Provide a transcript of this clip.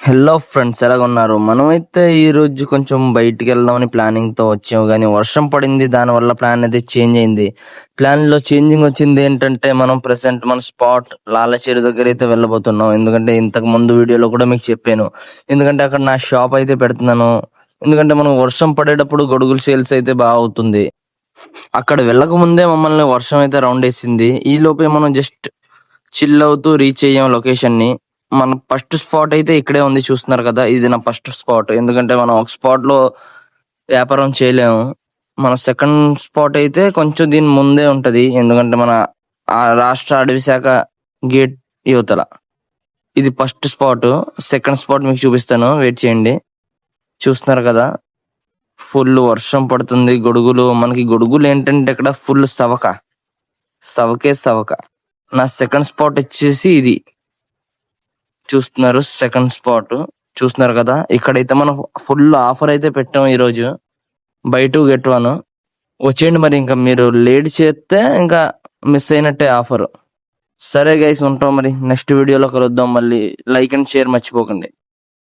Hello friends, ఎలాగున్నారు? మనమైతే ఈ రోజు కొంచెం బయటికి వెళ్దామని ప్లానింగ్ తో వచ్చాము, కానీ వర్షం పడింది. దాని వల్ల ప్లాన్ అయితే చేంజ్ అయింది. ప్లాన్ లో చేంజింగ్ వచ్చింది ఏంటంటే, మనం ప్రెసెంట్ మన స్పాట్ లాలచేరు దగ్గర అయితే వెళ్ళబోతున్నాం. ఎందుకంటే ఇంతకు ముందు వీడియోలో కూడా మీకు చెప్పాను, ఎందుకంటే అక్కడ నా షాప్ అయితే పెడుతున్నాను. ఎందుకంటే మనం వర్షం పడేటప్పుడు గొడుగులు సేల్స్ అయితే బాగా అవుతుంది. అక్కడ వెళ్ళక ముందే మమ్మల్ని వర్షం అయితే రౌండ్ వేసింది. ఈ లోపే మనం జస్ట్ చిల్ అవుతూ రీచ్ అయ్యాం లొకేషన్ ని. మన ఫస్ట్ స్పాట్ అయితే ఇక్కడే ఉంది, చూస్తున్నారు కదా. ఇది నా ఫస్ట్ స్పాట్. ఎందుకంటే మనం ఒక స్పాట్ లో వ్యాపారం చేయలేము. మన సెకండ్ స్పాట్ అయితే కొంచెం దీని ముందే ఉంటది, ఎందుకంటే మన రాష్ట్ర అడవి శాఖ గేట్ యువతల. ఇది ఫస్ట్ స్పాట్. సెకండ్ స్పాట్ మీకు చూపిస్తాను, వెయిట్ చేయండి. చూస్తున్నారు కదా, ఫుల్ వర్షం పడుతుంది. మనకి గొడుగులు ఏంటంటే ఇక్కడ ఫుల్ సవక. నా సెకండ్ స్పాట్ వచ్చేసి ఇది చూస్తున్నారు. సెకండ్ స్పాట్ చూస్తున్నారు కదా. ఇక్కడైతే మనం ఫుల్ ఆఫర్ అయితే పెట్టాం ఈ రోజు, బై 2 get 1. వచ్చేయండి మరి. ఇంకా మీరు లేట్ చేస్తే ఇంకా మిస్ అయినట్టే ఆఫర్. సరే గైస్, ఉంటాం మరి. నెక్స్ట్ వీడియోలో కలుద్దాం. మళ్ళీ లైక్ అండ్ షేర్ మర్చిపోకండి.